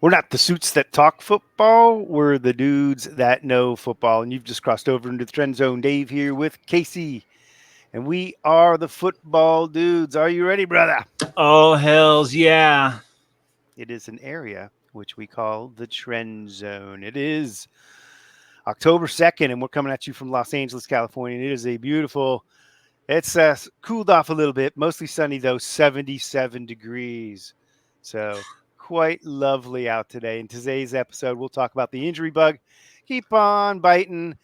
We're not the suits that talk football. We're the dudes that know football. And you've just crossed over into the trend zone. Dave here with Casey. And we are the football dudes. Are you ready, brother? Oh, hells yeah. It is an area which we call the trend zone. It is October 2nd, and we're coming at you from Los Angeles, California. It is a beautiful, it's cooled off a little bit, mostly sunny though, 77 degrees. So quite lovely out today. In today's episode, we'll talk about the injury bug. Keep on biting.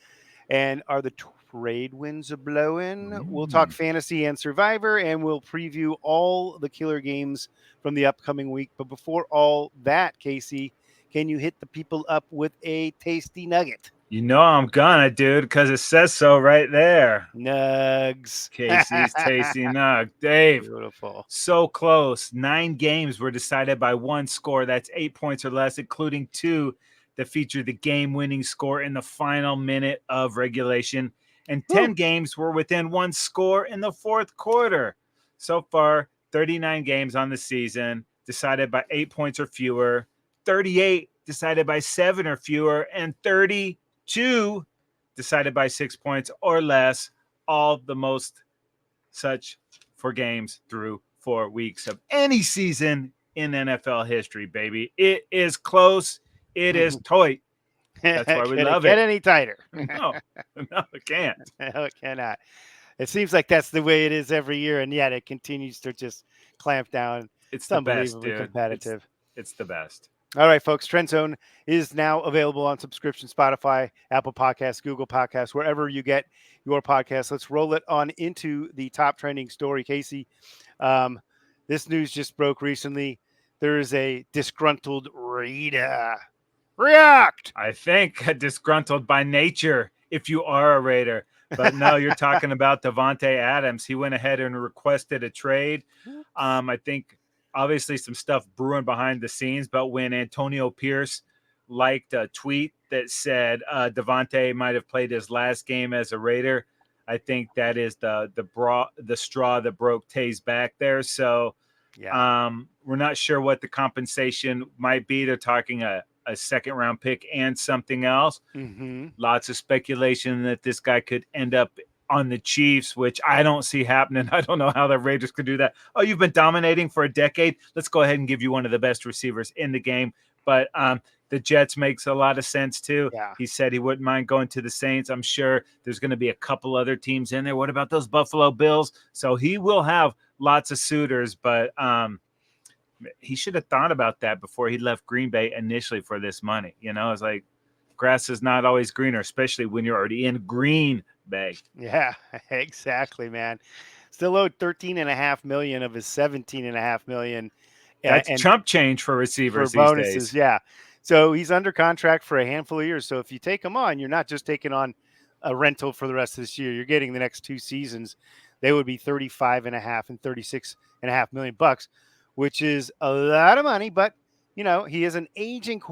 And are the trade winds a blowing? We'll talk Mm. fantasy and survivor, and we'll preview all the killer games from the upcoming week. But before all that, Casey, can you hit the people up with a tasty nugget? You know I'm gonna, dude, because it says so right there. Nugs. Casey's Tasty Nug. Dave, Beautiful. so close. 9 games were decided by one score. That's 8 points or less, including 2 that featured the game-winning score in the final minute of regulation. And 10 Woo. games were within one score in the fourth quarter. So far, 39 games on the season, decided by 8 points or fewer, 38 decided by 7 or fewer, and 32 decided by 6 points or less, all the most such for games through 4 weeks of any season in NFL history, baby. It is close. It is tight. That's why we Can it love get it. any tighter? No, no, it can't. No, it cannot. It seems like that's the way it is every year, and yet it continues to just clamp down. It's It's the best, unbelievably dude. competitive. It's the best. All right, folks. Trend Zone is now available on subscription, Spotify, Apple Podcasts, Google Podcasts, wherever you get your podcasts. Let's roll it on into the top trending story, Casey. Um, this news just broke recently. There is a disgruntled Raider. React. I think disgruntled by nature if you are a Raider. But no, you're talking about Devontae Adams. He went ahead and requested a trade. I think obviously some stuff brewing behind the scenes, but when Antonio Pierce liked a tweet that said Devontae might have played his last game as a Raider, I think that is the straw that broke Tay's back there. So Yeah. we're not sure what the compensation might be. They're talking a second round pick and something else. Mm-hmm. Lots of speculation that this guy could end up on the Chiefs, which I don't see happening. I don't know how the Raiders could do that. Oh, you've been dominating for a decade. Let's go ahead and give you one of the best receivers in the game. But the Jets makes a lot of sense too. Yeah. He said he wouldn't mind going to the Saints. I'm sure there's going to be a couple other teams in there. What about those Buffalo Bills? So he will have lots of suitors, but he should have thought about that before he left Green Bay initially for this money. You know, it's like grass is not always greener, especially when you're already in Green Bay. Yeah, exactly, man. Still owed 13.5 million of his 17.5 million, That's and chump change for for receivers these bonuses. days. Yeah, so he's under contract for a handful of years. So if you take him on, you're not just taking on a rental for the rest of this year. You're getting the next 2 seasons. They would be 35.5 and 36.5 million bucks, which is a lot of money. But he is an aging.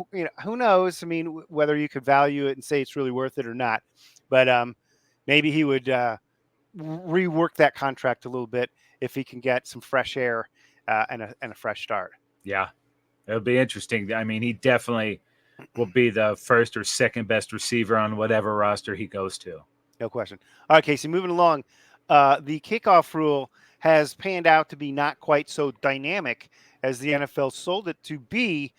Who knows? I mean, whether you could value it and say it's really worth it or not. But maybe he would rework that contract a little bit if he can get some fresh air and a fresh start. Yeah, it'll be interesting. I mean, he definitely will be the first or second best receiver on whatever roster he goes to. No question. All right, Casey, moving along. The kickoff rule has panned out to be not quite so dynamic as the NFL sold it to be.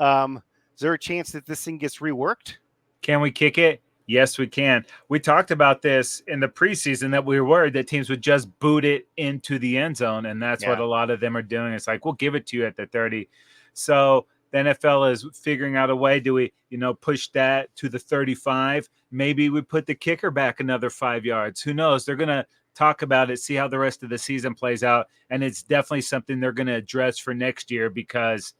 Is there a chance that this thing gets reworked? Can we kick it? Yes, we can. We talked about this in the preseason that we were worried that teams would just boot it into the end zone, and that's what Yeah. a lot of them are doing. It's like, we'll give it to you at the 30. So the NFL is figuring out a way. Do we, push that to the 35? Maybe we put the kicker back another 5 yards. Who knows? They're going to talk about it, see how the rest of the season plays out, and it's definitely something they're going to address for next year because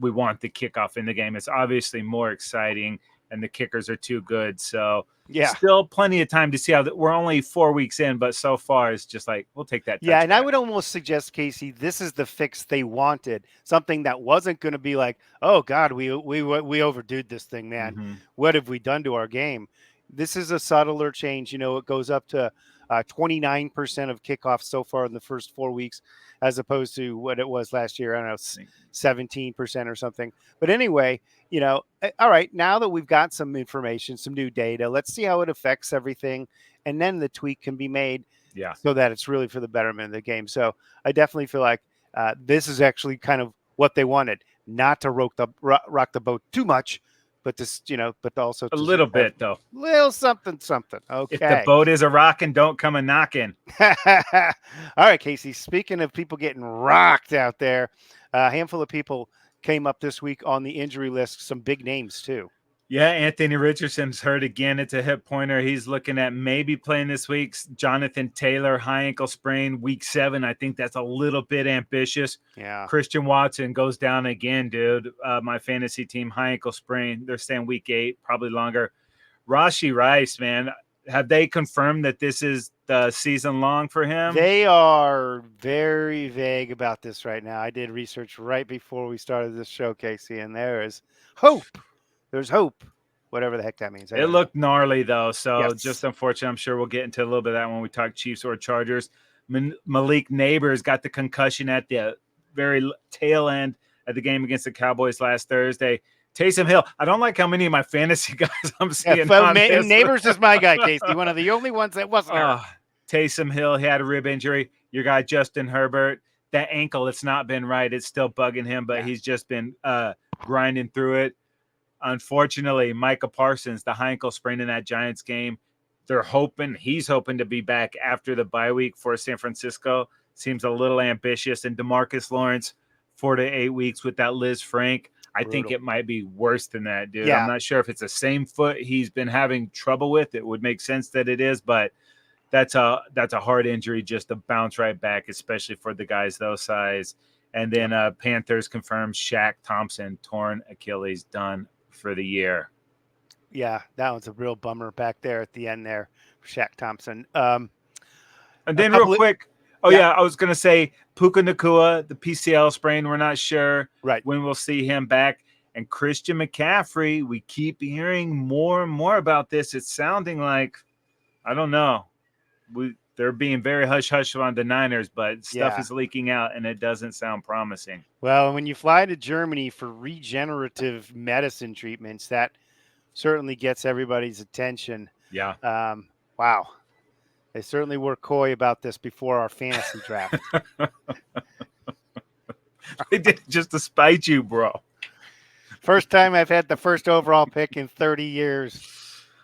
we want the kickoff in the game. It's obviously more exciting, and the kickers are too good. So Yeah. still plenty of time to see how we're only 4 weeks in, but so far it's just like, we'll take that. Yeah, and I touchback. would almost suggest, Casey, this is the fix they wanted. Something that wasn't going to be like, oh God, we overdid this thing, man. Mhm. What have we done to our game? This is a subtler change. It goes up to 29% of kickoffs so far in the first 4 weeks, as opposed to what it was last year. I don't know, 17% or something. But anyway, all right, now that we've got some information, some new data, let's see how it affects everything. And then the tweak can be made so that it's really for the betterment of the game. So I definitely feel like this is actually kind of what they wanted, not to rock the boat too much, but but also a little bit though. Little something. Okay. If the boat is a rocking, don't come a knocking. All right, Casey. Speaking of people getting rocked out there, a handful of people came up this week on the injury list. Some big names too. Yeah, Anthony Richardson's hurt again. It's a hip pointer. He's looking at maybe playing this week. Jonathan Taylor, high ankle sprain, week 7. I think that's a little bit ambitious. Yeah. Christian Watson goes down again, dude. My fantasy team, high ankle sprain. They're saying week 8, probably longer. Rashee Rice, man. Have they confirmed that this is the season long for him? They are very vague about this right now. I did research right before we started this show, Casey, and there is hope. There's hope, whatever the heck that means. It looked gnarly, though, so Yes. just unfortunate. I'm sure we'll get into a little bit of that when we talk Chiefs or Chargers. Malik Neighbors got the concussion at the very tail end of the game against the Cowboys last Thursday. Taysom Hill, I don't like how many of my fantasy guys I'm seeing on this. Neighbors is my guy, Casey, one of the only ones that wasn't hurt. Taysom Hill, he had a rib injury. Your guy, Justin Herbert, that ankle, it's not been right. It's still bugging him, but he's just been grinding through it. Unfortunately, Micah Parsons, the high ankle sprain in that Giants game, he's hoping to be back after the bye week for San Francisco. Seems a little ambitious. And DeMarcus Lawrence, 4 to 8 weeks with that Liz Frank. I think it might be worse than that, dude. Yeah. I'm not sure if it's the same foot he's been having trouble with. It would make sense that it is, but that's a hard injury just to bounce right back, especially for the guys those size. And then Panthers confirmed Shaq Thompson, torn Achilles, done for the year. Yeah, that was a real bummer back there at the end there for Shaq Thompson. And then real quick, I was going to say Puka Nacua, the PCL sprain, we're not sure when we'll see him back. And Christian McCaffrey, we keep hearing more and more about this. It's sounding like, I don't know, they're being very hush-hush on the Niners, but stuff is leaking out, and it doesn't sound promising. Well, when you fly to Germany for regenerative medicine treatments, that certainly gets everybody's attention. Yeah. Wow. They certainly were coy about this before our fantasy draft. They did it just to spite you, bro. First time I've had the first overall pick in 30 years.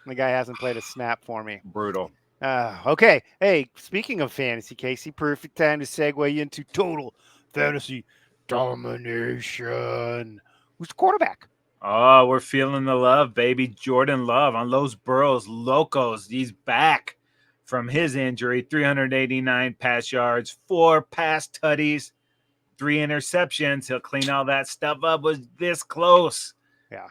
The guy hasn't played a snap for me. Brutal. Okay. Hey, speaking of fantasy, Casey, perfect time to segue into Total Fantasy Domination. Who's the quarterback? Oh, we're feeling the love, baby. Jordan Love on Los Burros Locos. He's back from his injury. 389 pass yards, 4 pass tutties, 3 interceptions. He'll clean all that stuff up. Was this close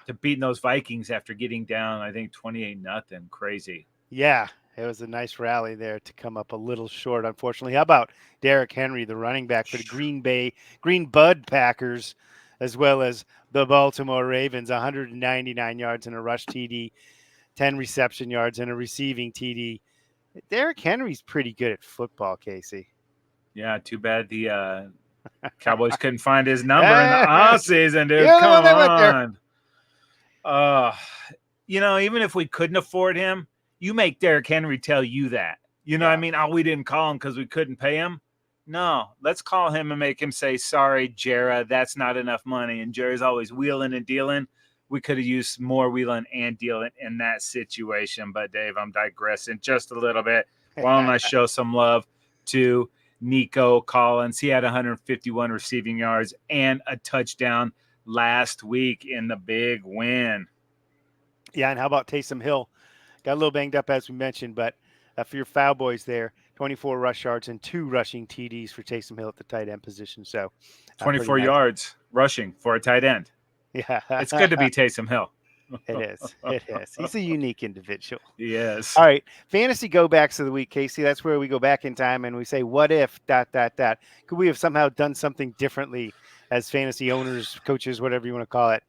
to beating those Vikings after getting down, I think, 28-0. Crazy. Yeah. It was a nice rally there to come up a little short, unfortunately. How about Derrick Henry, the running back for the Green Bud Packers, as well as the Baltimore Ravens, 199 yards in a rush TD, 10 reception yards and a receiving TD. Derrick Henry's pretty good at football, Casey. Yeah, too bad the Cowboys couldn't find his number in the offseason, dude. Yeah, come on. Even if we couldn't afford him, you make Derrick Henry tell you that. You know what I mean? Oh, we didn't call him because we couldn't pay him. No, let's call him and make him say, sorry, Jera, that's not enough money. And Jerry's always wheeling and dealing. We could have used more wheeling and dealing in that situation. But, Dave, I'm digressing just a little bit. Why don't I show some love to Nico Collins? He had 151 receiving yards and a touchdown last week in the big win. Yeah, and how about Taysom Hill? Got a little banged up, as we mentioned, but for your Foul Boys there, 24 rush yards and 2 rushing TDs for Taysom Hill at the tight end position. So 24 yards rushing for a tight end. Yeah. It's good to be Taysom Hill. It is. It is. He's a unique individual. Yes. All right. Fantasy go backs of the week, Casey. That's where we go back in time and we say, what if ... Could we have somehow done something differently as fantasy owners, coaches, whatever you want to call it,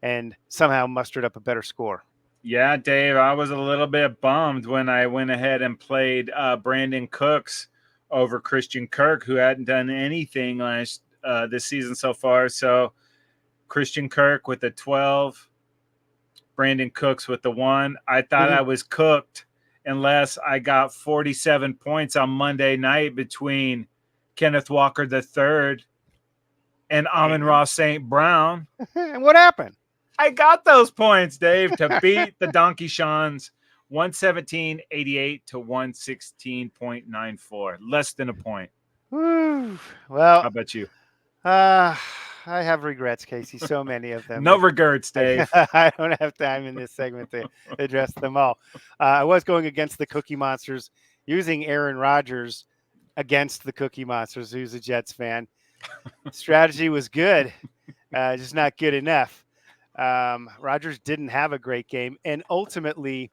and somehow mustered up a better score? Yeah, Dave, I was a little bit bummed when I went ahead and played Brandon Cooks over Christian Kirk, who hadn't done anything this season so far. So Christian Kirk with the 12, Brandon Cooks with the 1. I thought I was cooked unless I got 47 points on Monday night between Kenneth Walker III and Amon-Ra St. Brown. And what happened? I got those points, Dave, to beat the Donkey Shawns 117.88 to 116.94. Less than a point. Woo. How Well, about you? I have regrets, Casey. So many of them. No regrets, Dave. I don't have time in this segment to address them all. I was going against the Cookie Monsters, using Aaron Rodgers against the Cookie Monsters, who's a Jets fan. Strategy was good, just not good enough. Rodgers didn't have a great game, and ultimately,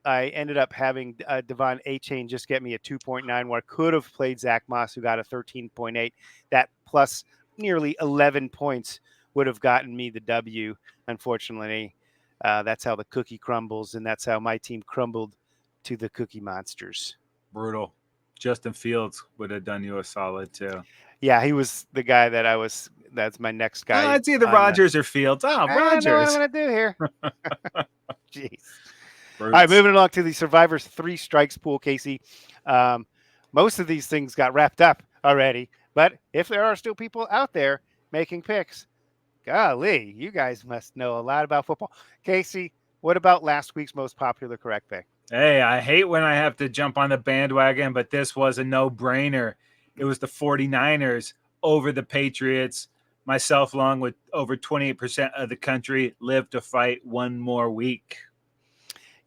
I ended up having Devon A-Chain just get me a 2.9, where I could have played Zach Moss, who got a 13.8. That plus nearly 11 points would have gotten me the W. Unfortunately, that's how the cookie crumbles, and that's how my team crumbled to the Cookie Monsters. Brutal. Justin Fields would have done you a solid, too. Yeah, he was the guy that's my next guy. It's either Rodgers or Fields. Rodgers. Rodgers. I know what I'm going to do here. Jeez. All right, moving along to the Survivor's 3 strikes pool, Casey. Most of these things got wrapped up already, but if there are still people out there making picks, golly, you guys must know a lot about football. Casey, what about last week's most popular correct pick? Hey, I hate when I have to jump on the bandwagon, but this was a no-brainer. It was the 49ers over the Patriots. Myself, along with over 28% of the country, live to fight one more week.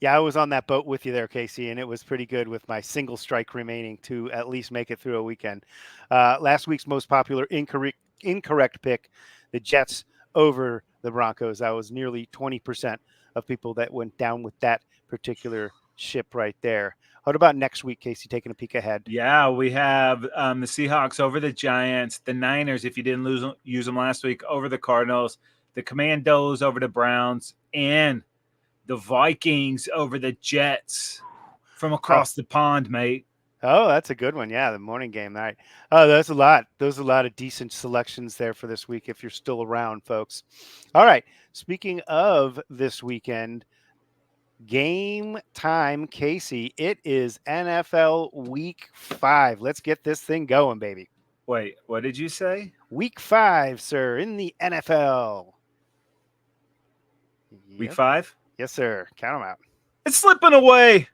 Yeah, I was on that boat with you there, Casey, and it was pretty good with my single strike remaining to at least make it through a weekend. Last week's most popular incorrect pick, the Jets over the Broncos. That was nearly 20% of people that went down with that particular ship right there. What about next week, Casey, taking a peek ahead? Yeah, we have the Seahawks over the Giants, the Niners, if you didn't use them last week, over the Cardinals, the Commandos over the Browns, and the Vikings over the Jets from across the pond, mate. Oh, that's a good one. Yeah, the morning game. All right. Oh, that's a lot. Those are a lot of decent selections there for this week if you're still around, folks. All right. Speaking of this weekend, game time, Casey. It is NFL Week 5. Let's get this thing going, baby. Wait, what did you say? Week 5, sir, in the NFL. Week 5? Yes, sir. Count them out. It's slipping away.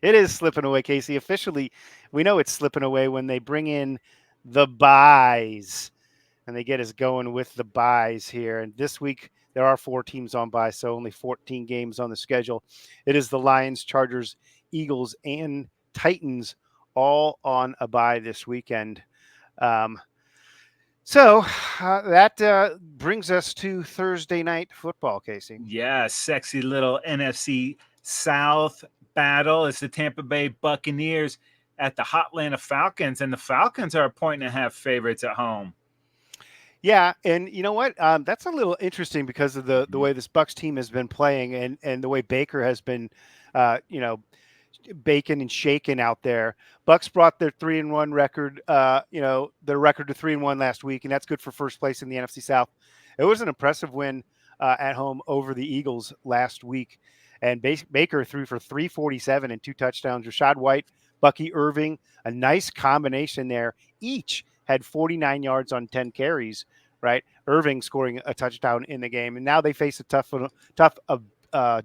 It is slipping away, Casey. Officially, we know it's slipping away when they bring in the buys and they get us going with the buys here. And this week, there are 4 teams on bye, so only 14 games on the schedule. It is the Lions, Chargers, Eagles, and Titans all on a bye this weekend. So that brings us to Thursday night football, Casey. Yeah, sexy little NFC South battle. It's the Tampa Bay Buccaneers at the Hotlanta Falcons, and the Falcons are 1.5 favorites at home. Yeah, and you know what? That's a little interesting because of the way this Bucs team has been playing and the way Baker has been, baking and shaking out there. Bucs brought their 3-1 record, their record to 3-1 last week, and that's good for first place in the NFC South. It was an impressive win at home over the Eagles last week, and Baker threw for 347 and 2 touchdowns. Rashad White, Bucky Irving, a nice combination there. Each had 49 yards on 10 carries, right? Irving scoring a touchdown in the game, and now they face a tough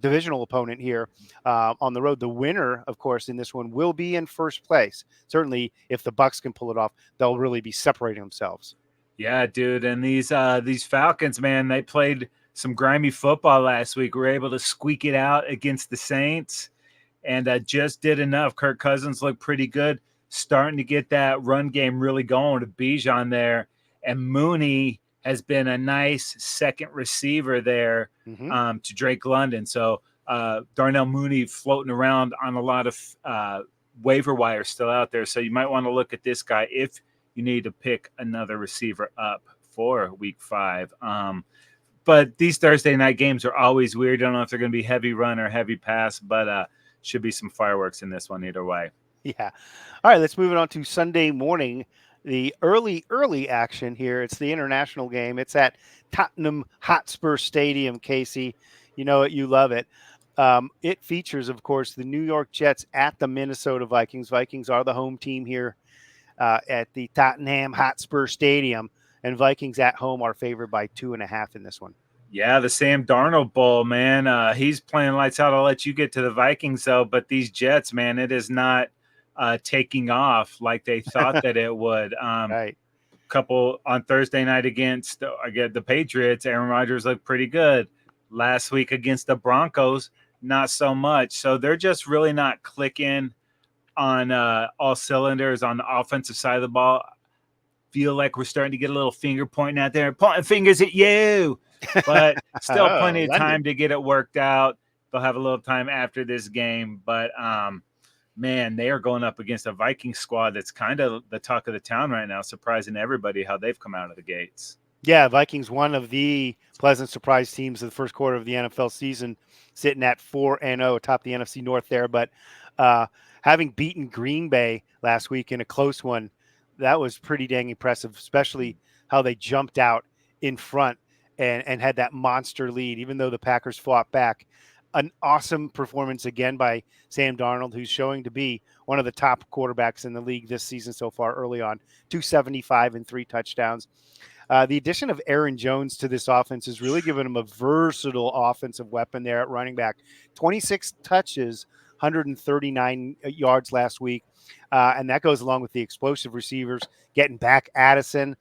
divisional opponent here on the road. The winner, of course, in this one will be in first place. Certainly, if the Bucs can pull it off, they'll really be separating themselves. Yeah, dude. And these Falcons, man, they played some grimy football last week. Were able to squeak it out against the Saints and just did enough. Kirk Cousins looked pretty good, starting to get that run game really going with Bijan there. And Mooney has been a nice second receiver there to Drake London. So Darnell Mooney floating around on a lot of waiver wires still out there. So you might want to look at this guy if you need to pick another receiver up for week 5. But these Thursday night games are always weird. I don't know if they're going to be heavy run or heavy pass, but should be some fireworks in this one either way. Yeah. All right, let's move it on to Sunday morning. The early action here. It's the international game. It's at Tottenham Hotspur Stadium, Casey. You know it, you love it. It features, of course, the New York Jets at the Minnesota Vikings. Vikings are the home team here at the Tottenham Hotspur Stadium, and Vikings at home are favored by 2.5 in this one. Yeah, the Sam Darnold Bowl, man. He's playing lights out. I'll let you get to the Vikings, though. But these Jets, man, it is not taking off like they thought that it would. Right. Couple on Thursday night against the Patriots, Aaron Rodgers looked pretty good. Last week against the Broncos, not so much. So they're just really not clicking on all cylinders on the offensive side of the ball. Feel like we're starting to get a little finger pointing out there, pointing fingers at you. But still plenty of time to get it worked out. They'll have a little time after this game. But, man, they are going up against a Viking squad that's kind of the talk of the town right now, surprising everybody how they've come out of the gates. Yeah, Vikings, one of the pleasant surprise teams of the first quarter of the NFL season, sitting at 4-0 atop the NFC North there. But having beaten Green Bay last week in a close one, that was pretty dang impressive, especially how they jumped out in front and had that monster lead, even though the Packers fought back. An awesome performance again by Sam Darnold, who's showing to be one of the top quarterbacks in the league this season so far early on, 275 and 3 touchdowns. The addition of Aaron Jones to this offense has really given him a versatile offensive weapon there at running back. 26 touches, 139 yards last week. And that goes along with the explosive receivers, getting back Addison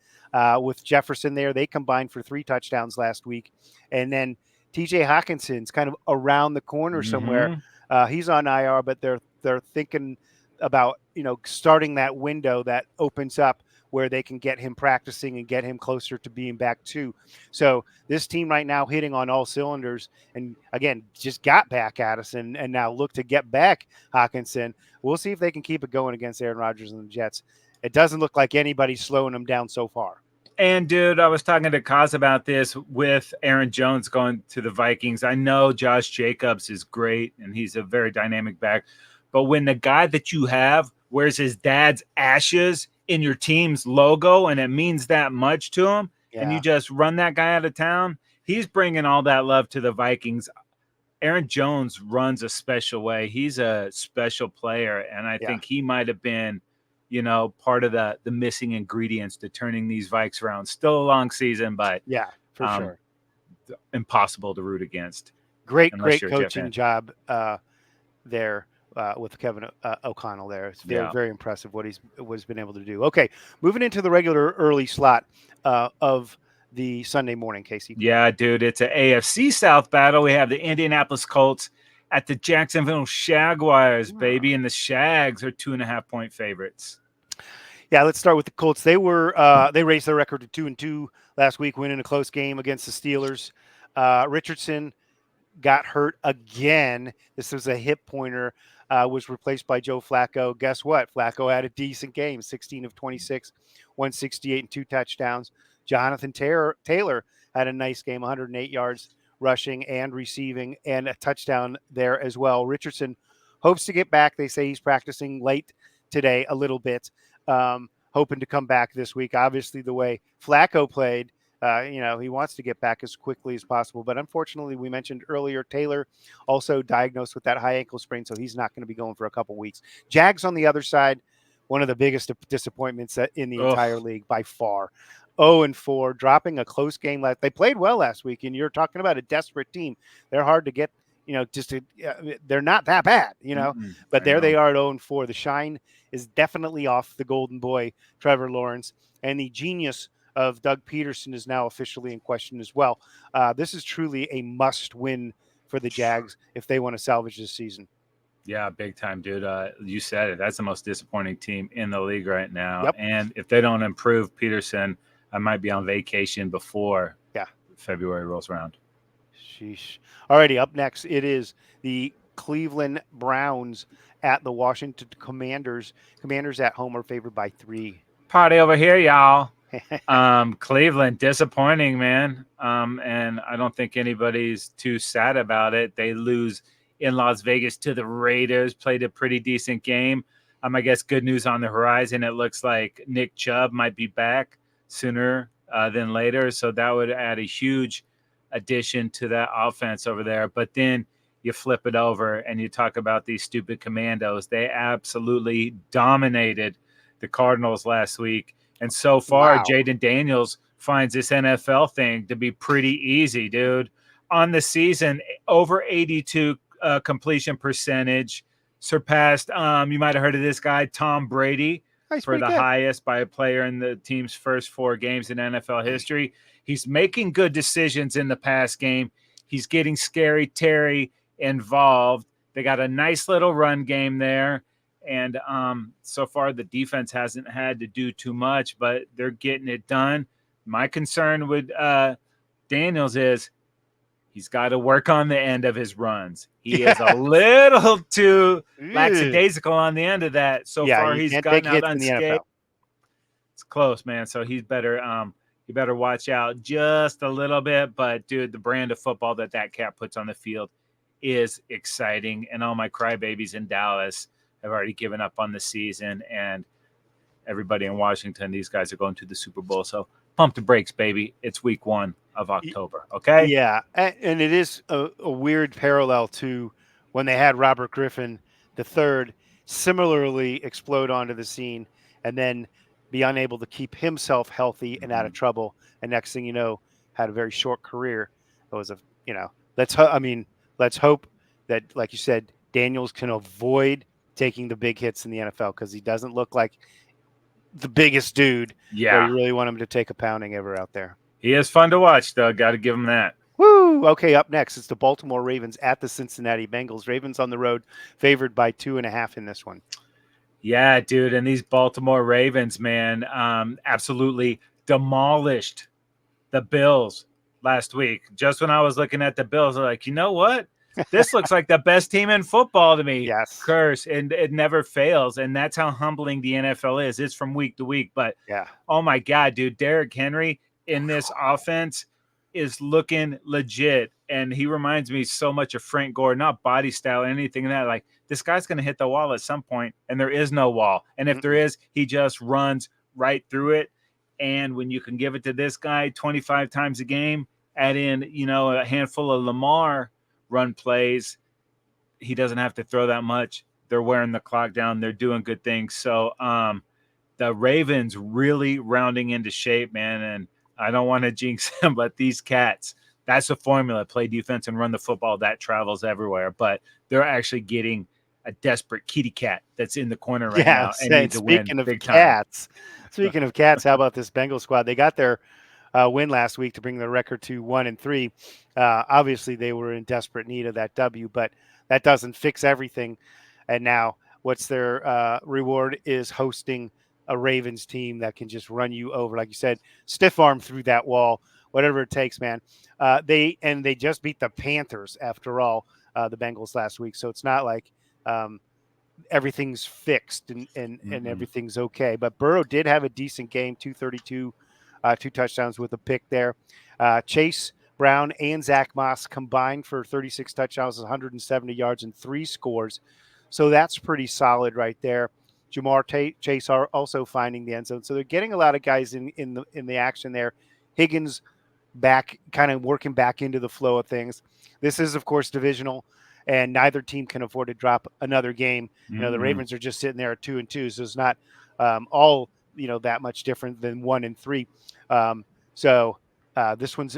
with Jefferson there. They combined for 3 touchdowns last week. And then TJ Hawkinson's kind of around the corner somewhere. He's on IR, but they're thinking about, starting that window that opens up where they can get him practicing and get him closer to being back too. So this team right now hitting on all cylinders, and again, just got back Addison and now look to get back Hawkinson. We'll see if they can keep it going against Aaron Rodgers and the Jets. It doesn't look like anybody's slowing them down so far. And, dude, I was talking to Kaz about this with Aaron Jones going to the Vikings. I know Josh Jacobs is great, and he's a very dynamic back. But when the guy that you have wears his dad's ashes in your team's logo and it means that much to him, and you just run that guy out of town, he's bringing all that love to the Vikings. Aaron Jones runs a special way. He's a special player, and I think he might have been – part of the missing ingredients to turning these Vikes around. Still a long season, but for sure, impossible to root against. Great coaching job there with Kevin O'Connell there. It's very, very impressive what he's been able to do. Okay, moving into the regular early slot of the Sunday morning, Casey. Yeah, dude, it's an AFC South battle. We have the Indianapolis Colts at the Jacksonville Jaguars, baby, and the Shags are 2.5-point favorites. Yeah, let's start with the Colts. They raised their record to 2-2 last week, winning a close game against the Steelers. Richardson got hurt again. This was a hip pointer, was replaced by Joe Flacco. Guess what? Flacco had a decent game, 16 of 26, 168 and 2 touchdowns. Jonathan Taylor had a nice game, 108 yards rushing and receiving, and a touchdown there as well. Richardson hopes to get back. They say he's practicing late today a little bit, hoping to come back this week. Obviously, the way Flacco played, he wants to get back as quickly as possible. But unfortunately, we mentioned earlier, Taylor also diagnosed with that high ankle sprain, so he's not going to be going for a couple weeks. Jags on the other side, one of the biggest disappointments in the entire league by far. 0-4, dropping a close game. They played well last week, and you're talking about a desperate team. They're hard to get, they're not that bad, but they are at 0-4. The shine is definitely off the golden boy, Trevor Lawrence, and the genius of Doug Peterson is now officially in question as well. This is truly a must win for the Jags if they want to salvage this season. Yeah, big time, dude. You said it. That's the most disappointing team in the league right now. Yep. And if they don't improve Peterson, I might be on vacation before February rolls around. Sheesh. Alrighty, up next, it is the Cleveland Browns at the Washington Commanders. Commanders at home are favored by 3. Party over here, y'all. Cleveland, disappointing, man. And I don't think anybody's too sad about it. They lose in Las Vegas to the Raiders, played a pretty decent game. I guess good news on the horizon. It looks like Nick Chubb might be back sooner than later. So that would add a huge addition to that offense over there. But then you flip it over and you talk about these stupid Commandos. They absolutely dominated the Cardinals last week. And so far, Wow. Jaden Daniels finds this NFL thing to be pretty easy, dude. On the season, over 82 completion percentage, surpassed, you might have heard of this guy, Tom Brady, That's for pretty the good. highest by a player in the team's first 4 games in NFL history. He's making good decisions in the pass game. He's getting Scary Terry involved. They got a nice little run game there. And so far, the defense hasn't had to do too much, but they're getting it done. My concern with Daniels is he's got to work on the end of his runs. He is a little too lackadaisical on the end of that. So far, you he's can't gotten take out hits in the unscathed. NFL. It's close, man. So he's better. You better watch out just a little bit. But dude, the brand of football that cat puts on the field is exciting. And all my crybabies in Dallas have already given up on the season, and everybody in Washington, these guys are going to the Super Bowl. So pump the brakes, baby. It's week 1 of October. Okay. Yeah, and it is a weird parallel to when they had Robert Griffin III similarly explode onto the scene and then be unable to keep himself healthy and out of trouble. And next thing you know, had a very short career. It was let's hope that, like you said, Daniels can avoid taking the big hits in the NFL because he doesn't look like the biggest dude. Yeah. Where you really want him to take a pounding ever out there. He is fun to watch, though. Got to give him that. Woo! Okay, up next, it's the Baltimore Ravens at the Cincinnati Bengals. Ravens on the road, favored by 2.5 in this one. Yeah, dude. And these Baltimore Ravens, man, absolutely demolished the Bills last week. Just when I was looking at the Bills, I'm like, you know what? This looks like the best team in football to me. Yes. Curse. And it never fails. And that's how humbling the NFL is. It's from week to week. But, yeah. Oh, my God, dude. Derrick Henry in this offense is looking legit. And he reminds me so much of Frank Gore, not body style or anything like that. Like, this guy's going to hit the wall at some point, and there is no wall. And if there is, he just runs right through it. And when you can give it to this guy 25 times a game, add in, a handful of Lamar run plays, he doesn't have to throw that much. They're wearing the clock down. They're doing good things. So the Ravens really rounding into shape, man. And I don't want to jinx them, but these cats, that's the formula. Play defense and run the football. That travels everywhere. But they're actually getting a desperate kitty cat that's in the corner right now and needs to win big time. Speaking of cats, how about this Bengals squad? They got their win last week to bring their record to 1-3. Obviously, they were in desperate need of that W, but that doesn't fix everything. And now what's their reward is hosting a Ravens team that can just run you over. Like you said, stiff arm through that wall, whatever it takes, man. They just beat the Panthers after all, the Bengals last week. So it's not like everything's fixed and everything's okay. But Burrow did have a decent game, 232, 2 touchdowns with a pick there. Chase Brown and Zach Moss combined for 36 touchdowns, 170 yards, and 3 scores. So that's pretty solid right there. Jamar Chase are also finding the end zone. So they're getting a lot of guys in the action there. Higgins back, kind of working back into the flow of things. This is, of course, divisional, and neither team can afford to drop another game. The Ravens are just sitting there at 2-2, so it's not all that much different than 1-3. So this one's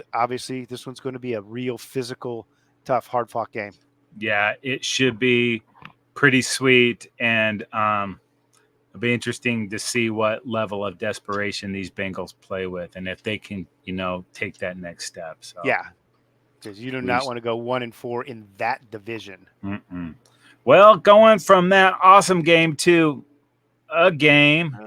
going to be a real physical, tough, hard-fought game. Yeah, it should be pretty sweet, and it'll be interesting to see what level of desperation these Bengals play with, and if they can, take that next step. So yeah, because you do not want to go 1-4 in that division. Well, going from that awesome game to a game,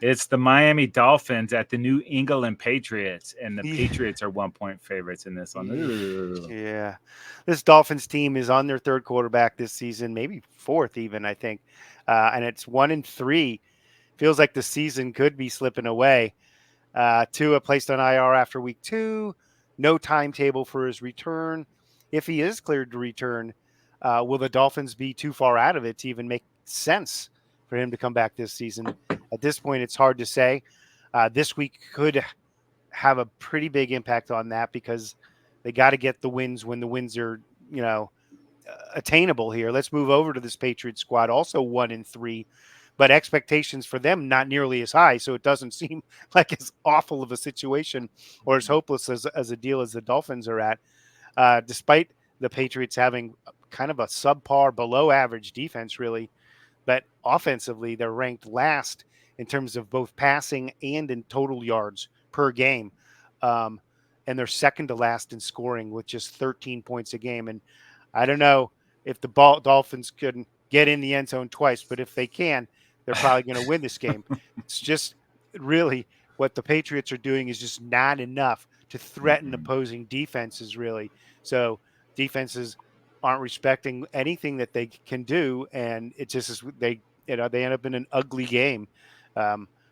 it's the Miami Dolphins at the New England Patriots, and the Patriots are 1-point favorites in this one. Yeah, this Dolphins team is on their 3rd quarterback this season, maybe 4th even, I think, and it's 1-3. Feels like the season could be slipping away. Tua placed on IR after week 2. No timetable for his return. If he is cleared to return, will the Dolphins be too far out of it to even make sense for him to come back this season? At this point, it's hard to say. This week could have a pretty big impact on that because they got to get the wins when the wins are, attainable here. Let's move over to this Patriots squad, also 1-3, but expectations for them not nearly as high. So it doesn't seem like as awful of a situation or as hopeless as a deal as the Dolphins are at, despite the Patriots having kind of a subpar, below average defense, really. But offensively, they're ranked last in terms of both passing and in total yards per game. And they're second to last in scoring with just 13 points a game. And I don't know if the Dolphins couldn't get in the end zone twice, but if they can, they're probably going to win this game. It's just really what the Patriots are doing is just not enough to threaten opposing defenses, really. So defenses aren't respecting anything that they can do, and it just is they end up in an ugly game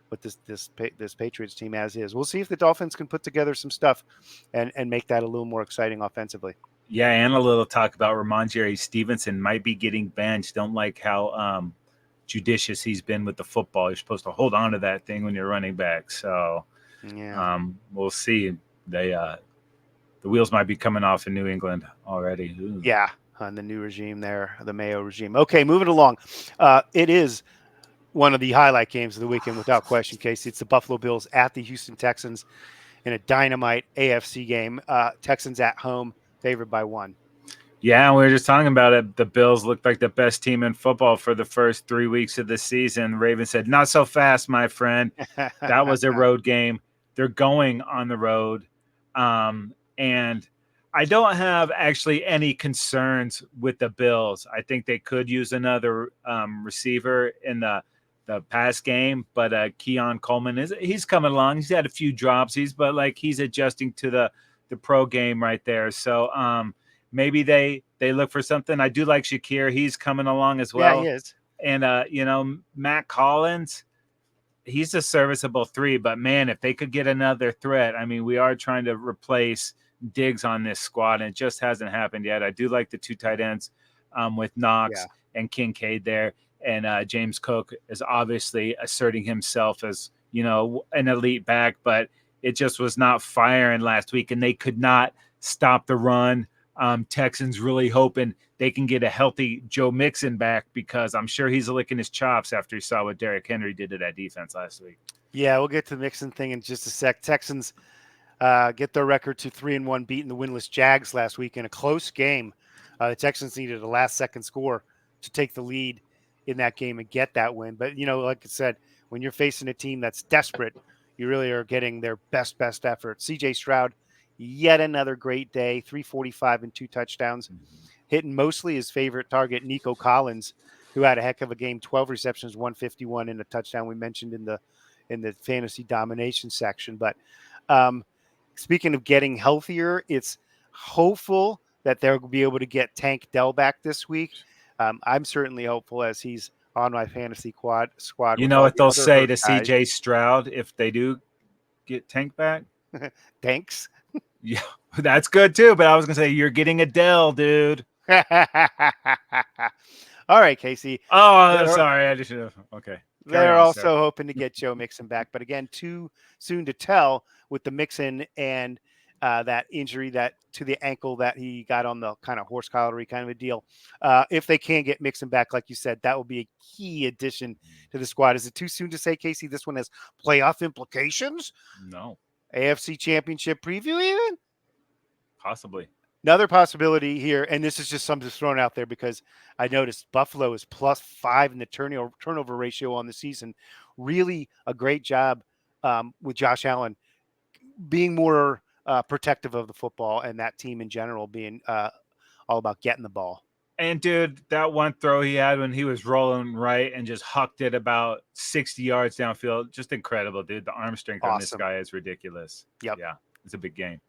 with this Patriots team as is. We'll see if the Dolphins can put together some stuff and make that a little more exciting offensively. Yeah, and a little talk about Ramondre Stevenson might be getting benched. Don't like how judicious he's been with the football. You're supposed to hold on to that thing when you're running back. So we'll see. The wheels might be coming off in New England already. Ooh. Yeah, on the new regime there, the Mayo regime. Okay, moving along. It is one of the highlight games of the weekend without question, Casey. It's the Buffalo Bills at the Houston Texans in a dynamite AFC game. Texans at home, favored by 1. Yeah, we were just talking about it. The Bills looked like the best team in football for the first 3 weeks of the season. Raven said, "Not so fast, my friend." That was a road game. They're going on the road. And I don't have actually any concerns with the Bills. I think they could use another receiver in the pass game, but Keon Coleman he's coming along. He's had a few drops. He's adjusting to the pro game right there. So maybe they look for something. I do like Shakir. He's coming along as well. Yeah, he is. And Matt Collins, he's a serviceable 3, but man, if they could get another threat, I mean, we are trying to replace Diggs on this squad, and it just hasn't happened yet. I do like the 2 tight ends with Knox and Kincaid there. And James Cook is obviously asserting himself as, an elite back, but it just was not firing last week, and they could not stop the run. Texans really hoping they can get a healthy Joe Mixon back, because I'm sure he's licking his chops after he saw what Derrick Henry did to that defense last week. Yeah, we'll get to the Mixon thing in just a sec. Texans get their record to 3-1, beating the winless Jags last week in a close game. The Texans needed a last-second score to take the lead in that game and get that win. But, like I said, when you're facing a team that's desperate, you really are getting their best effort. C.J. Stroud, yet another great day, 345 and 2 touchdowns, hitting mostly his favorite target, Nico Collins, who had a heck of a game, 12 receptions, 151 and a touchdown. We mentioned in the fantasy domination section. But speaking of getting healthier, it's hopeful that they'll be able to get Tank Dell back this week. I'm certainly hopeful, as he's on my fantasy squad. You know what they'll say to CJ Stroud if they do get Tank back? Thanks. Yeah, that's good too. But I was going to say, you're getting Adele, dude. All right, Casey. Oh, sorry. I just okay. They're also hoping to get Joe Mixon back. But again, too soon to tell with the Mixon and that injury to the ankle that he got on the kind of horse collar-y kind of a deal. If they can get Mixon back, like you said, that will be a key addition to the squad. Is it too soon to say, Casey, this one has playoff implications? No. AFC Championship preview even? Possibly. Another possibility here, and this is just something thrown out there because I noticed Buffalo is +5 in the turnover ratio on the season. Really a great job with Josh Allen being more protective of the football, and that team in general being all about getting the ball. And, dude, that one throw he had when he was rolling right and just hucked it about 60 yards downfield, just incredible, dude. The arm strength on this guy is ridiculous. Yep. Yeah, it's a big game.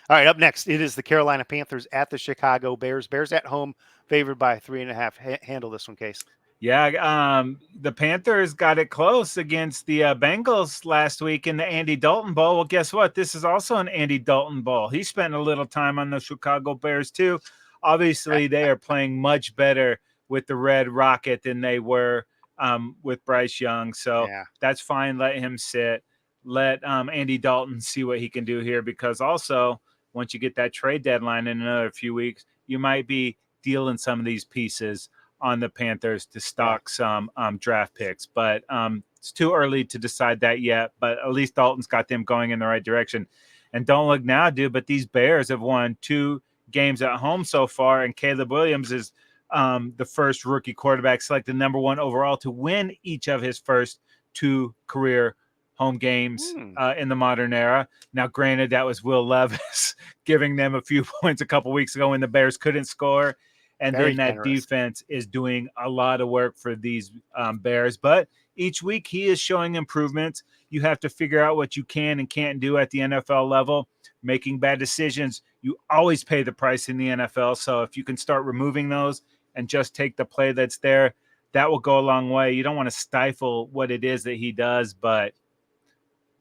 All right, up next, it is the Carolina Panthers at the Chicago Bears. Bears at home, favored by 3.5. Handle this one, Case. Yeah, the Panthers got it close against the Bengals last week in the Andy Dalton Bowl. Well, guess what? This is also an Andy Dalton Bowl. He spent a little time on the Chicago Bears too. Obviously, they are playing much better with the Red Rocket than they were with Bryce Young. So Yeah. that's fine. Let him sit. Let Andy Dalton see what he can do here, because also once you get that trade deadline in another few weeks, you might be dealing some of these pieces on the Panthers to stock some draft picks. But it's too early to decide that yet. But at least Dalton's got them going in the right direction. And don't look now, dude, but these Bears have won 2 games at home so far. And Caleb Williams is the first rookie quarterback selected number 1 overall to win each of his first 2 career home games in the modern era. Now, granted, that was Will Levis giving them a few points a couple weeks ago when the Bears couldn't score. And Very then that generous. defense is doing a lot of work for these Bears. But each week he is showing improvements. You have to figure out what you can and can't do at the NFL level. Making bad decisions, you always pay the price in the NFL. So if you can start removing those and just take the play that's there, that will go a long way. You don't want to stifle what it is that he does, but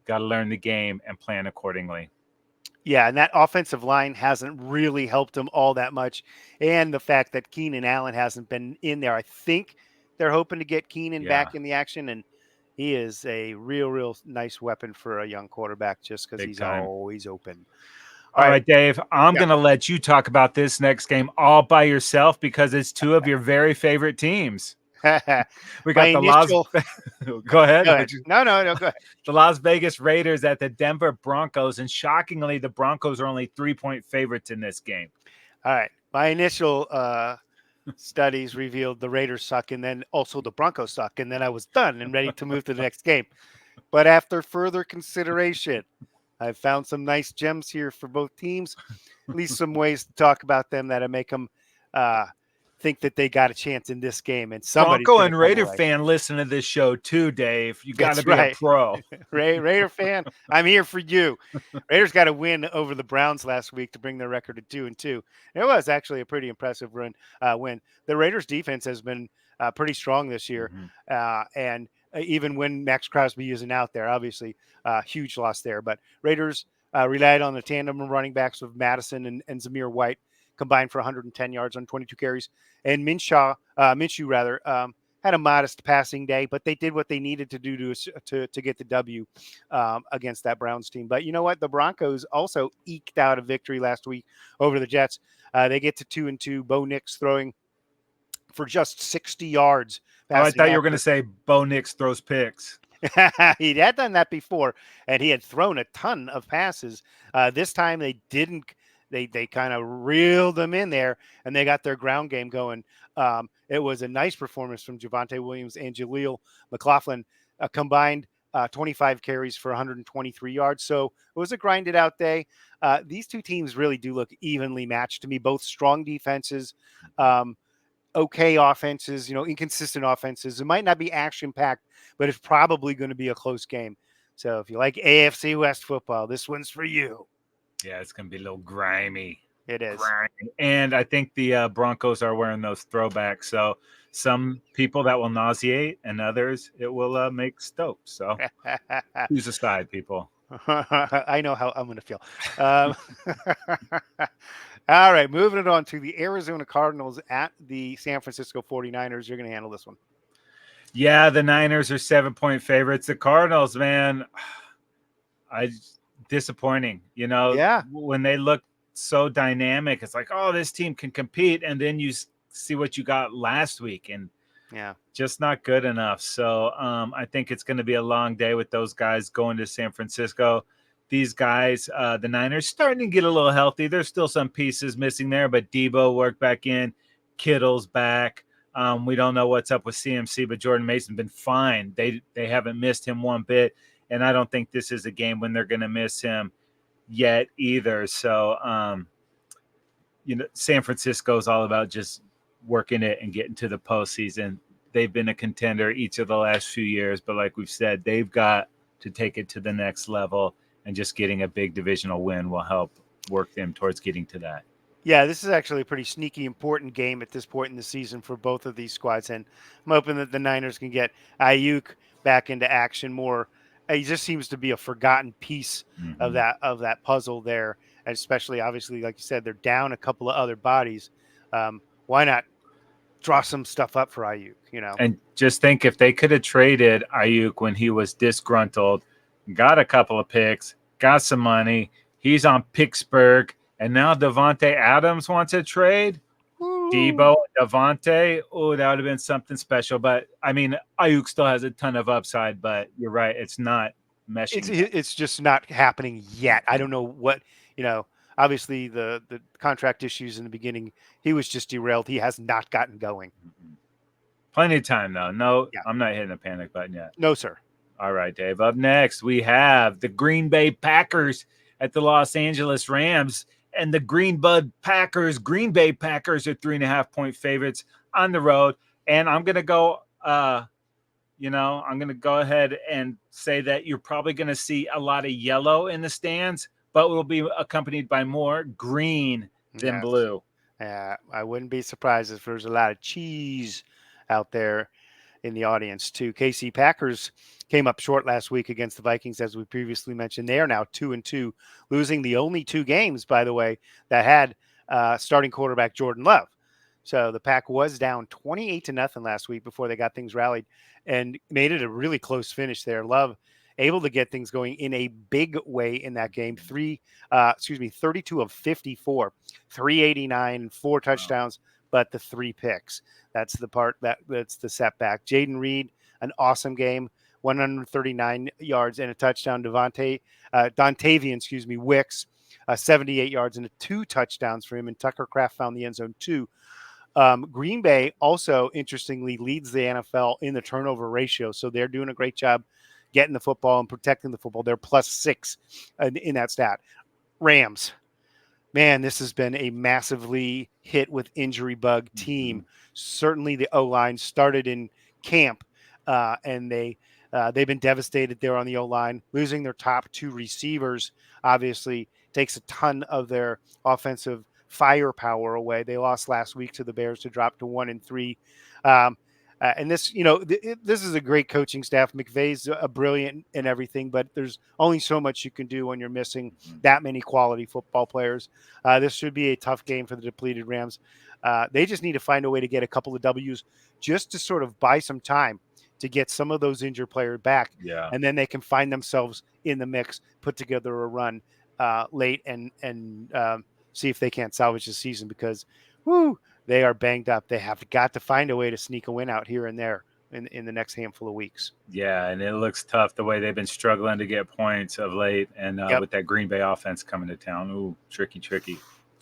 got to learn the game and plan accordingly. Yeah, and that offensive line hasn't really helped him all that much. And the fact that Keenan Allen hasn't been in there. I think they're hoping to get Keenan back in the action, and he is a real nice weapon for a young quarterback just because he's always open. All right, Dave, I'm Yeah. going to let you talk about this next game all by yourself because it's 2 of your very favorite teams. We got the initial... Go ahead. Go ahead. No, go ahead. The Las Vegas Raiders at the Denver Broncos, and shockingly, the Broncos are only 3-point favorites in this game. All right. My initial studies revealed the Raiders suck, and then also the Broncos suck, and then I was done and ready to move to the next game. But after further consideration, I've found some nice gems here for both teams, at least some ways to talk about them that make them think that they got a chance in this game. And somebody Bronco and Raider fan listen to this show too, Dave. You got to be a pro. Raider fan, I'm here for you. Raiders got a win over the Browns last week to bring their record to 2-2. It was actually a pretty impressive win. The Raiders defense has been pretty strong this year. And even when Max Crosby isn't out there, obviously huge loss there. But Raiders relied on the tandem of running backs of Madison and Zamir White, combined for 110 yards on 22 carries. And Minshew had a modest passing day, but they did what they needed to do to get the W against that Browns team. But you know what? The Broncos also eked out a victory last week over the Jets. They get to 2-2. Bo Nix throwing for just 60 yards. Oh, I thought you were going to say Bo Nix throws picks. He had done that before, and he had thrown a ton of passes. This time they didn't. They kind of reeled them in there, and they got their ground game going. It was a nice performance from Javonte Williams and Jaleel McLaughlin, combined 25 carries for 123 yards. So it was a grinded out day. These two teams really do look evenly matched to me, both strong defenses, okay offenses, inconsistent offenses. It might not be action packed, but it's probably going to be a close game. So if you like AFC West football, this one's for you. Yeah, it's going to be a little grimy. It is. Grimy. And I think the Broncos are wearing those throwbacks. So some people that will nauseate and others it will make stoked. So choose a side, people. I know how I'm going to feel. All right, moving it on to the Arizona Cardinals at the San Francisco 49ers. You're going to handle this one. Yeah, the Niners are 7-point favorites. The Cardinals, man, disappointing. When they look so dynamic, it's like, oh, this team can compete, and then you see what you got last week, and just not good enough. So I think it's going to be a long day with those guys going to San Francisco. These guys, the Niners, starting to get a little healthy. There's still some pieces missing there, but Debo worked back in. Kittle's back. We don't know what's up with CMC, but Jordan Mason's been fine. They haven't missed him one bit, and I don't think this is a game when they're going to miss him yet either. So, San Francisco is all about just working it and getting to the postseason. They've been a contender each of the last few years, but like we've said, they've got to take it to the next level, and just getting a big divisional win will help work them towards getting to that. Yeah, this is actually a pretty sneaky important game at this point in the season for both of these squads, and I'm hoping that the Niners can get Ayuk back into action more. He just seems to be a forgotten piece of Mhm. that puzzle there, and especially obviously, like you said, they're down a couple of other bodies. Why not draw some stuff up for Ayuk? You know, And just think if they could have traded Ayuk when he was disgruntled, got a couple of picks, got some money, he's on Pittsburgh, and now Devontae Adams wants a trade. Woo. Debo, Devontae, oh, that would have been something special. But I mean, Ayuk still has a ton of upside, but you're right, it's not It's meshing yet. it's just not happening yet. I don't know what you know. Obviously, the contract issues in the beginning, he was just derailed. He has not gotten going. Plenty of time though. No, Yeah, I'm not hitting the panic button yet. no, sir. All right, Dave. Up next, we have the Green Bay Packers at the Los Angeles Rams. And the Green Bay Packers are 3.5-point favorites on the road. And I'm gonna go I'm gonna go ahead and say that you're probably gonna see a lot of yellow in the stands, but will be accompanied by more green than Yes. blue. I wouldn't be surprised if there's a lot of cheese out there in the audience too. KC Packers came up short last week against the Vikings, as we previously mentioned. They are now 2-2, losing the only two games, by the way, that had starting quarterback Jordan Love. So the Pack was down 28-0 last week before they got things rallied and made it a really close finish there. Love able to get things going in a big way in that game. 32 of 54, 389 and four Wow. touchdowns, but the three picks. That's the part that's the setback. Jaden Reed, an awesome game, 139 yards and a touchdown. Dontavian, Wicks, 78 yards and two touchdowns for him. And Tucker Kraft found the end zone too. Green Bay also, interestingly, leads the NFL in the turnover ratio. So they're doing a great job getting the football and protecting the football. They're +6 in that stat. Rams, man, this has been a massively hit with injury bug team. Mhm. Certainly, the O line started in camp, and they've been devastated there on the O line, losing their top two receivers. Obviously, takes a ton of their offensive firepower away. They lost last week to the Bears to drop to 1-3. And this, this is a great coaching staff. McVay's a brilliant and everything, but there's only so much you can do when you're missing Mhm. that many quality football players. This should be a tough game for the depleted Rams. They just need to find a way to get a couple of W's just to sort of buy some time to get some of those injured players back. Yeah. And then they can find themselves in the mix, put together a run late and see if they can't salvage the season because, they are banged up. They have got to find a way to sneak a win out here and there in the next handful of weeks. Yeah, and it looks tough the way they've been struggling to get points of late, and Yep. with that Green Bay offense coming to town. Ooh, tricky. It's going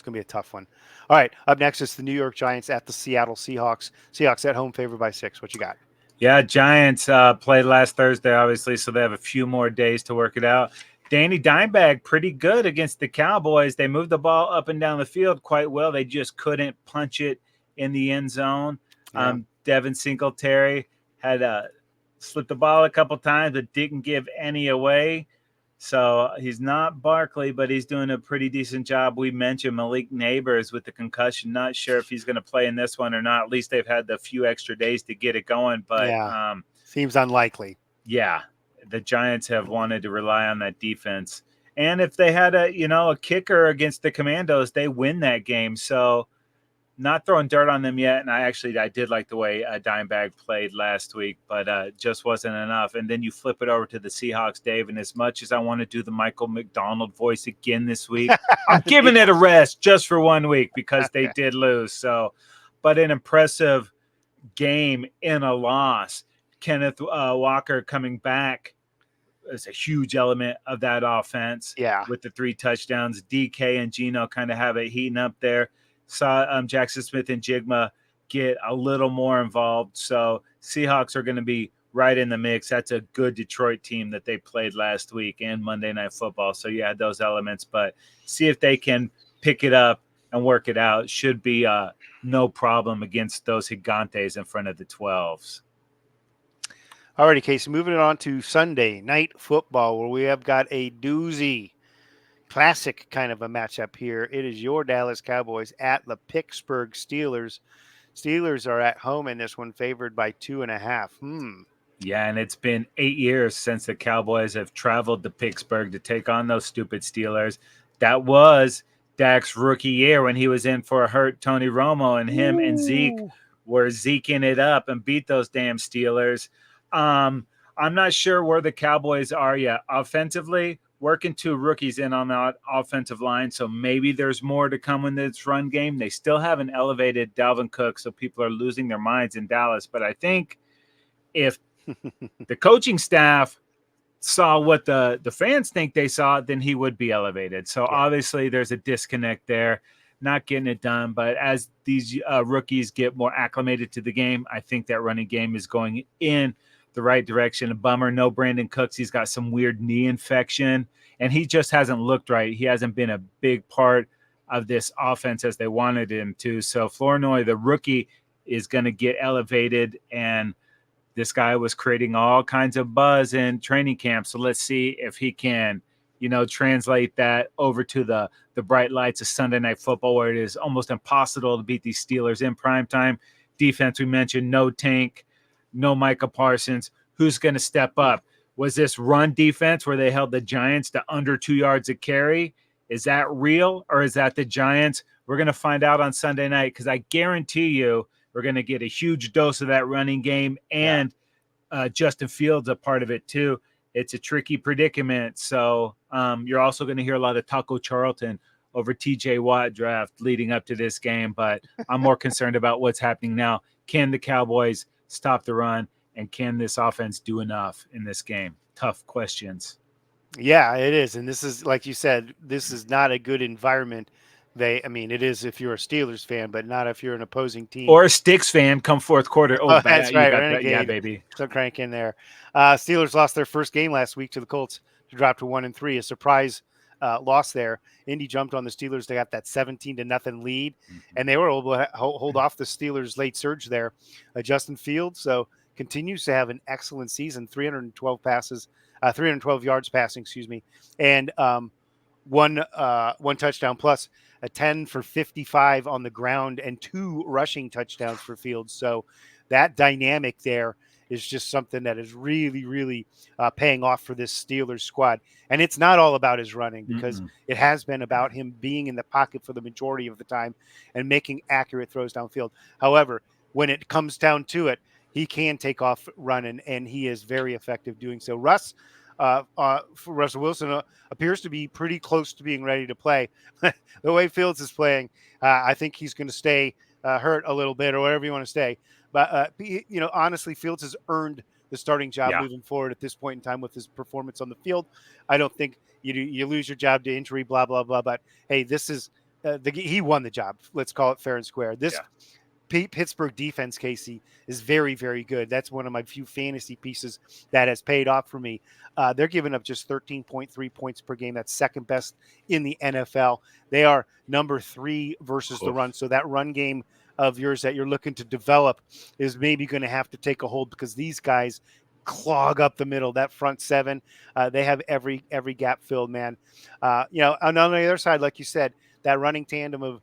to be a tough one. All right. Up next is the New York Giants at the Seattle Seahawks. Seahawks at home, favored by 6. What you got? Yeah, Giants played last Thursday, obviously, so they have a few more days to work it out. Danny Dimebag, pretty good against the Cowboys. They moved the ball up and down the field quite well. They just couldn't punch it in the end zone. Yeah. Devin Singletary had slipped the ball a couple times, but didn't give any away. So he's not Barkley, but he's doing a pretty decent job. We mentioned Malik Neighbors with the concussion. Not sure if he's going to play in this one or not. At least they've had the few extra days to get it going. But Yeah. Seems unlikely. yeah, the Giants have wanted to rely on that defense. And if they had a kicker against the Commandos, they win that game. So not throwing dirt on them yet. And I did like the way Dimebag played last week, but just wasn't enough. And then you flip it over to the Seahawks, Dave. And as much as I want to do the Michael McDonald voice again this week, I'm giving it a rest just for 1 week because they did lose. So, but an impressive game in a loss. Kenneth Walker coming back is a huge element of that offense. Yeah. With the 3 touchdowns. DK and Geno kind of have it heating up there. Saw Jackson Smith and Jigma get a little more involved. So Seahawks are going to be right in the mix. That's a good Detroit team that they played last week and Monday Night Football. So you had those elements, but see if they can pick it up and work it out. Should be no problem against those Gigantes in front of the 12s. Alrighty, Casey, moving on to Sunday Night Football, where we have got a doozy. classic kind of a matchup here. It is your Dallas Cowboys at the Pittsburgh Steelers. Steelers are at home in this one, favored by 2.5. Yeah, and it's been 8 years since the Cowboys have traveled to Pittsburgh to take on those stupid Steelers. That was Dak's rookie year when he was in for a hurt Tony Romo, and him and Zeke were Zeking it up and beat those damn Steelers. I'm not sure where the Cowboys are yet. Offensively, working 2 rookies in on that offensive line, so maybe there's more to come in this run game. They still haven't elevated Dalvin Cook, so people are losing their minds in Dallas. But I think if the coaching staff saw what the fans think they saw, then he would be elevated. So obviously there's a disconnect there, not getting it done. But as these rookies get more acclimated to the game, I think that running game is going in the right direction. A bummer, no Brandon Cooks. He's got some weird knee infection, and he just hasn't looked right. He hasn't been a big part of this offense as they wanted him to. So Flournoy, the rookie, is going to get elevated, and this guy was creating all kinds of buzz in training camp. So let's see if he can, translate that over to the bright lights of Sunday Night Football, where it is almost impossible to beat these Steelers in primetime. Defense, we mentioned, no Tank, no Micah Parsons. Who's going to step up? Was this run defense where they held the Giants to under 2 yards a carry? Is that real, or is that the Giants? We're going to find out on Sunday night, because I guarantee you we're going to get a huge dose of that running game, and Justin Fields a part of it too. It's a tricky predicament. So you're also going to hear a lot of Taco Charlton over TJ Watt draft leading up to this game, but I'm more concerned about what's happening now. Can the Cowboys stop the run, and can this offense do enough in this game? Tough questions. Yeah, it is. And this is, like you said, this is not a good environment. It is if you're a Steelers fan, but not if you're an opposing team. Or a Sticks fan come fourth quarter. Oh, that's right. That. Yeah, baby. So crank in there. Steelers lost their first game last week to the Colts to drop to 1-3. A surprise loss there. Indy jumped on the Steelers. They got that 17-0 lead, and they were able to hold off the Steelers' late surge there. Justin Fields continues to have an excellent season, 312 yards passing, and one touchdown, plus a 10 for 55 on the ground and 2 rushing touchdowns for Fields. So that dynamic there is just something that is really, really paying off for this Steelers squad. And it's not all about his running, because it has been about him being in the pocket for the majority of the time and making accurate throws downfield. However, when it comes down to it, he can take off running, and he is very effective doing so. Russell Wilson appears to be pretty close to being ready to play. The way Fields is playing, I think he's going to stay hurt a little bit, or whatever you want to say. But, honestly, Fields has earned the starting job moving forward at this point in time with his performance on the field. I don't think you lose your job to injury, blah, blah, blah. But, hey, this is he won the job. Let's call it fair and square. Pittsburgh defense, Casey, is very, very good. That's one of my few fantasy pieces that has paid off for me. They're giving up just 13.3 points per game. That's second best in the NFL. They are number 3 versus the run. So that run game of yours that you're looking to develop is maybe going to have to take a hold, because these guys clog up the middle. That front 7, they have every gap filled, man. On the other side, like you said, that running tandem of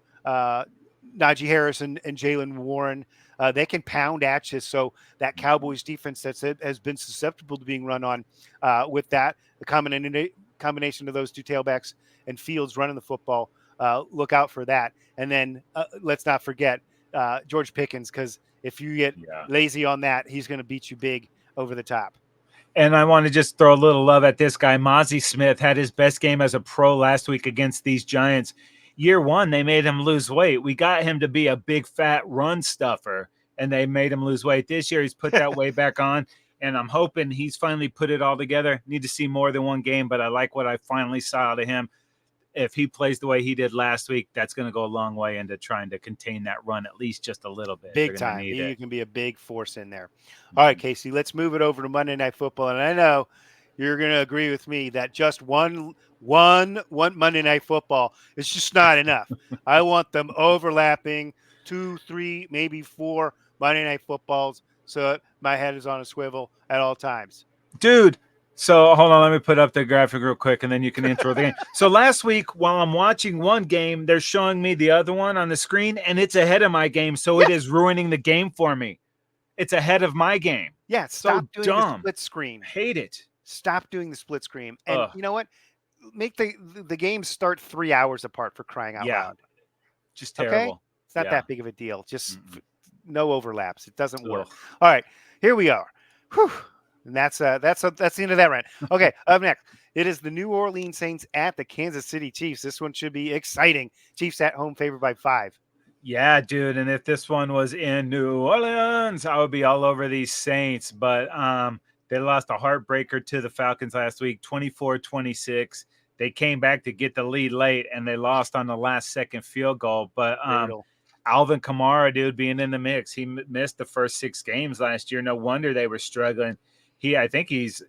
Najee Harris and Jaylen Warren, they can pound at you. So that Cowboys defense has been susceptible to being run on, with that, the combination of those 2 tailbacks and Fields running the football, look out for that. And then let's not forget George Pickens, because if you get lazy on that, he's going to beat you big over the top. And I want to just throw a little love at this guy. Mozzie Smith had his best game as a pro last week against these Giants. Year 1, they made him lose weight. We got him to be a big, fat run stuffer, and they made him lose weight. This year, he's put that weight back on, and I'm hoping he's finally put it all together. Need to see more than one game, but I like what I finally saw out of him. If he plays the way he did last week, that's going to go a long way into trying to contain that run at least just a little bit. Big time. You can be a big force in there. All right, Casey, let's move it over to Monday Night Football, and I know you're going to agree with me that just one Monday Night Football is just not enough. I want them overlapping 2, 3, maybe 4 Monday Night Footballs, so my head is on a swivel at all times. Dude, So hold on, let me put up the graphic real quick, and then you can intro the game. So last week, while I'm watching one game, they're showing me the other one on the screen, and it's ahead of my game, so it is ruining the game for me. It's ahead of my game. Yeah, So stop doing the dumb. split screen. Hate it. Stop doing the split screen. And Ugh. you know what? Make the games start 3 hours apart, for crying out Yeah. loud. Just Okay? terrible. It's not Yeah. that big of a deal. Just no overlaps. It doesn't work. Ugh. All right, here we are. Whew. And that's the end of that rant. Okay, up next, it is the New Orleans Saints at the Kansas City Chiefs. This one should be exciting. Chiefs at home, favored by 5. Yeah, dude. And if this one was in New Orleans, I would be all over these Saints. But they lost a heartbreaker to the Falcons last week, 24-26. They came back to get the lead late, and they lost on the last second field goal. But Alvin Kamara, dude, being in the mix, he missed the first 6 games last year. No wonder they were struggling. I think he's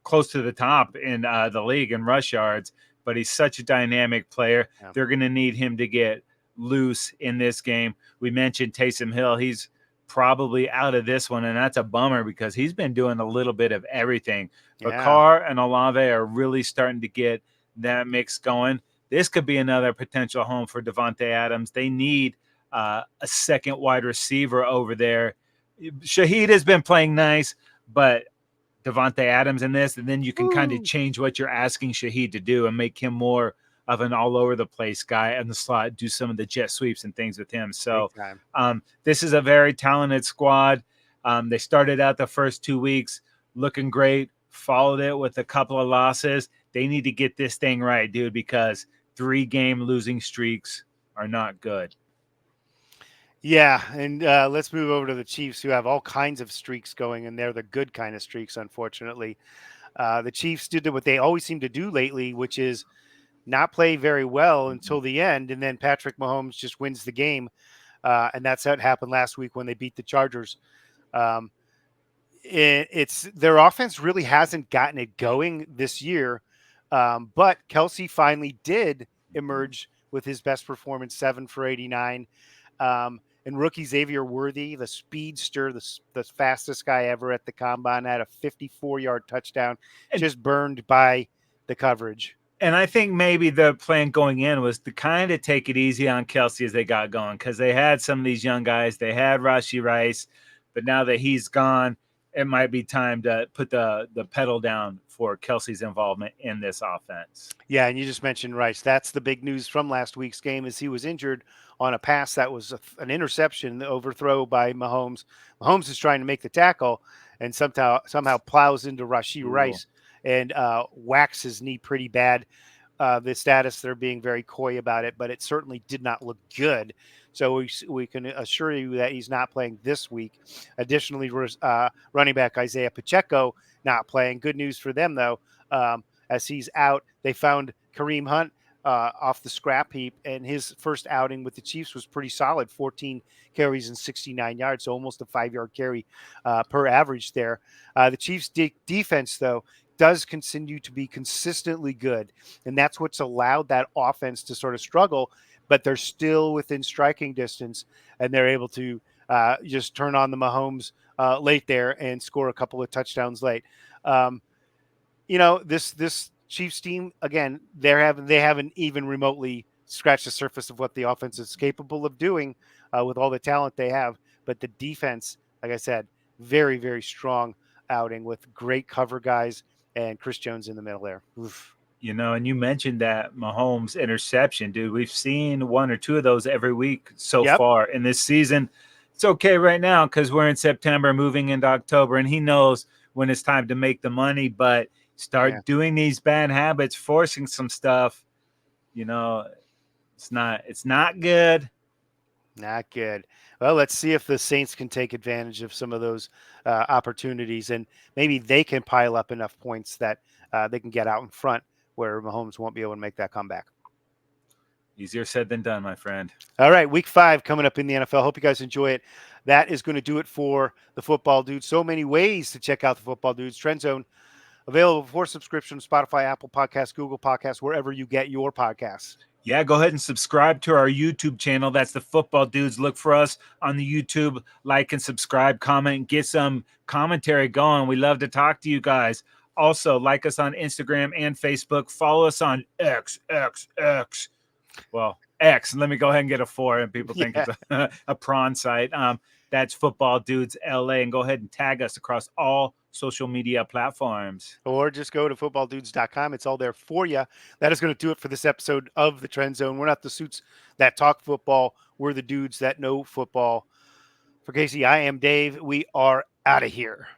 close to the top in the league in rush yards, but he's such a dynamic player. Yeah. They're going to need him to get loose in this game. We mentioned Taysom Hill. He's probably out of this one, and that's a bummer because he's been doing a little bit of everything. But Carr and Olave are really starting to get that mix going. This could be another potential home for Devontae Adams. They need a second wide receiver over there. Shaheed has been playing nice, but Devontae Adams in this, and then you can kind of change what you're asking Shaheed to do and make him more of an all-over-the-place guy in the slot, do some of the jet sweeps and things with him. So this is a very talented squad. They started out the first 2 weeks looking great, followed it with a couple of losses. They need to get this thing right, dude, because 3-game losing streaks are not good. Yeah, and let's move over to the Chiefs, who have all kinds of streaks going, and they're the good kind of streaks, unfortunately. The Chiefs did what they always seem to do lately, which is not play very well until the end, and then Patrick Mahomes just wins the game, and that's what happened last week when they beat the Chargers. It's their offense really hasn't gotten it going this year, but Kelsey finally did emerge with his best performance, 7 for 89. And rookie Xavier Worthy, the speedster, the fastest guy ever at the combine, had a 54-yard touchdown, just burned by the coverage. And I think maybe the plan going in was to kind of take it easy on Kelsey as they got going, because they had some of these young guys. They had Rashee Rice, but now that he's gone, it might be time to put the pedal down for Kelsey's involvement in this offense. Yeah, and you just mentioned Rice. That's the big news from last week's game, is he was injured on a pass that was an interception, the overthrow by Mahomes. Mahomes is trying to make the tackle and somehow plows into Rashee Rice and whacks his knee pretty bad. The status, they're being very coy about it, but it certainly did not look good. So we can assure you that he's not playing this week. Additionally, running back Isaiah Pacheco not playing. Good news for them, though, as he's out. They found Kareem Hunt off the scrap heap, and his first outing with the Chiefs was pretty solid, 14 carries and 69 yards, so almost a 5-yard carry per average there. The Chiefs' defense, though, does continue to be consistently good, and that's what's allowed that offense to sort of struggle, but they're still within striking distance, and they're able to just turn on the Mahomes late there and score a couple of touchdowns late. This Chiefs team, again, they haven't even remotely scratched the surface of what the offense is capable of doing with all the talent they have, but the defense, like I said, very, very strong outing with great cover guys and Chris Jones in the middle there. Oof. And you mentioned that Mahomes interception, dude. We've seen 1 or 2 of those every week so far in this season. It's okay right now because we're in September, moving into October, and he knows when it's time to make the money. But start doing these bad habits, forcing some stuff. It's not good. Not good. Well, let's see if the Saints can take advantage of some of those opportunities, and maybe they can pile up enough points that they can get out in front where Mahomes won't be able to make that comeback. Easier said than done, my friend. All right, week 5 coming up in the NFL. Hope you guys enjoy it. That is going to do it for the Football Dudes. So many ways to check out the Football Dudes. Trend Zone, available for subscription, Spotify, Apple Podcasts, Google Podcasts, wherever you get your podcasts. Yeah, go ahead and subscribe to our YouTube channel. That's the Football Dudes. Look for us on the YouTube. Like and subscribe, comment, get some commentary going. We love to talk to you guys. Also, like us on Instagram and Facebook. Follow us on X. Well, X. Let me go ahead and get a 4, and people think it's a prawn site. That's Football Dudes LA, and go ahead and tag us across all social media platforms. Or just go to footballdudes.com. It's all there for you. That is going to do it for this episode of the Trend Zone. We're not the suits that talk football. We're the dudes that know football. For Casey, I am Dave. We are out of here.